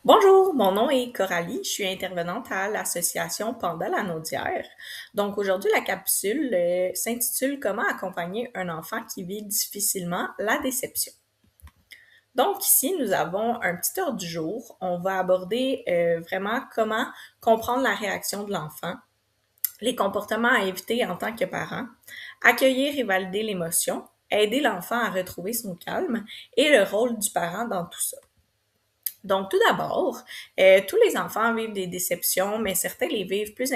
Bonjour, mon nom est Coralie, je suis intervenante à l'association Panda Lanaudière. Donc aujourd'hui, la capsule s'intitule Comment accompagner un enfant qui vit difficilement la déception. Donc ici, nous avons un petit ordre du jour. On va aborder vraiment comment comprendre la réaction de l'enfant, les comportements à éviter en tant que parent, accueillir et valider l'émotion, aider l'enfant à retrouver son calme et le rôle du parent dans tout ça. Donc, tout d'abord, tous les enfants vivent des déceptions, mais certains les vivent plus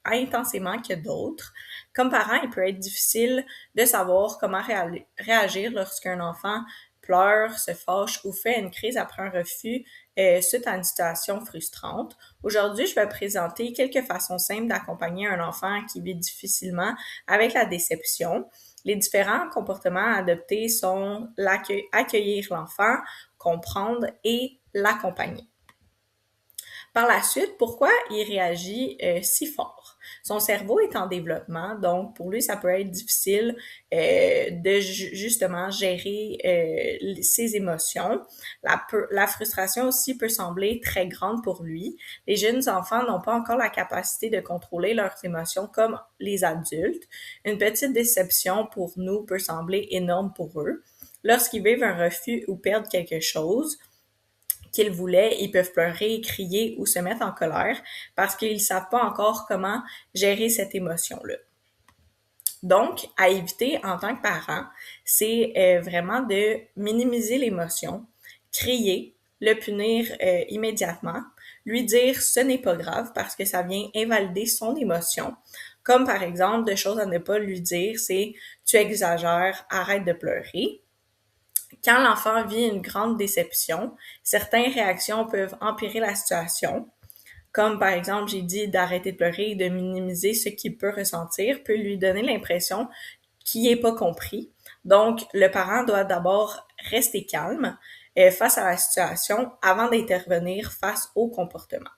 intensément que d'autres. Comme parent, il peut être difficile de savoir comment réagir lorsqu'un enfant pleure, se fâche ou fait une crise après un refus suite à une situation frustrante. Aujourd'hui, je vais présenter quelques façons simples d'accompagner un enfant qui vit difficilement avec la déception. Les différents comportements à adopter sont accueillir l'enfant, comprendre et l'accompagner. Par la suite, pourquoi il réagit si fort? Son cerveau est en développement, donc pour lui, ça peut être difficile de justement gérer ses émotions. La frustration aussi peut sembler très grande pour lui. Les jeunes enfants n'ont pas encore la capacité de contrôler leurs émotions comme les adultes. Une petite déception pour nous peut sembler énorme pour eux. Lorsqu'ils vivent un refus ou perdent quelque chose, qu'ils voulaient, ils peuvent pleurer, crier ou se mettre en colère parce qu'ils ne savent pas encore comment gérer cette émotion-là. Donc, à éviter en tant que parent, c'est vraiment de minimiser l'émotion, crier, le punir immédiatement, lui dire ce n'est pas grave parce que ça vient invalider son émotion. Comme par exemple, de choses à ne pas lui dire, c'est tu exagères, arrête de pleurer. Quand l'enfant vit une grande déception, certaines réactions peuvent empirer la situation, comme par exemple, j'ai dit d'arrêter de pleurer et de minimiser ce qu'il peut ressentir, peut lui donner l'impression qu'il n'est pas compris. Donc, le parent doit d'abord rester calme face à la situation avant d'intervenir face au comportement.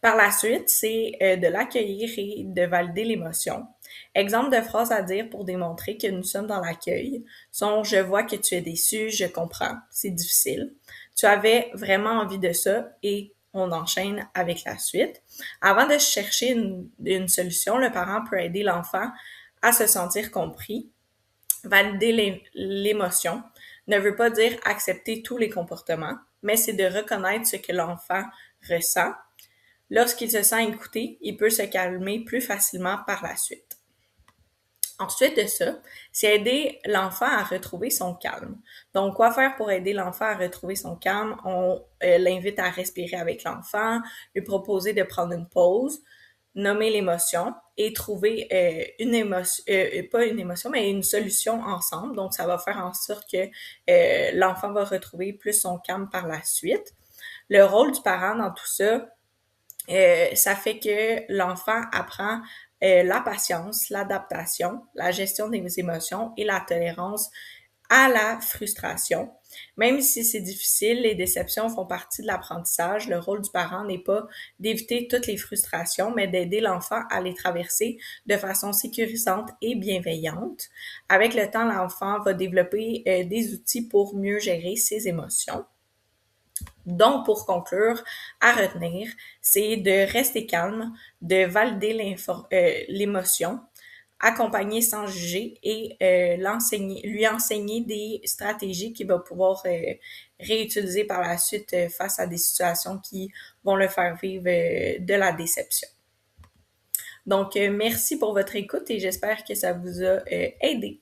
Par la suite, c'est de l'accueillir et de valider l'émotion. Exemple de phrases à dire pour démontrer que nous sommes dans l'accueil sont je vois que tu es déçu, je comprends, c'est difficile. Tu avais vraiment envie de ça et on enchaîne avec la suite. Avant de chercher une solution, le parent peut aider l'enfant à se sentir compris. Valider l'émotion ne veut pas dire accepter tous les comportements, mais c'est de reconnaître ce que l'enfant ressent. Lorsqu'il se sent écouté, il peut se calmer plus facilement par la suite. Ensuite de ça, c'est aider l'enfant à retrouver son calme. Donc, quoi faire pour aider l'enfant à retrouver son calme? On l'invite à respirer avec l'enfant, lui proposer de prendre une pause, nommer l'émotion et trouver une émotion, pas une émotion, mais une solution ensemble. Donc, ça va faire en sorte que l'enfant va retrouver plus son calme par la suite. Le rôle du parent dans tout ça, ça fait que l'enfant apprend la patience, l'adaptation, la gestion des émotions et la tolérance à la frustration. Même si c'est difficile, les déceptions font partie de l'apprentissage. Le rôle du parent n'est pas d'éviter toutes les frustrations, mais d'aider l'enfant à les traverser de façon sécurisante et bienveillante. Avec le temps, l'enfant va développer des outils pour mieux gérer ses émotions. Donc, pour conclure, à retenir, c'est de rester calme, de valider l'émotion, accompagner sans juger et lui enseigner des stratégies qu'il va pouvoir réutiliser par la suite face à des situations qui vont le faire vivre de la déception. Donc, merci pour votre écoute et j'espère que ça vous a aidé.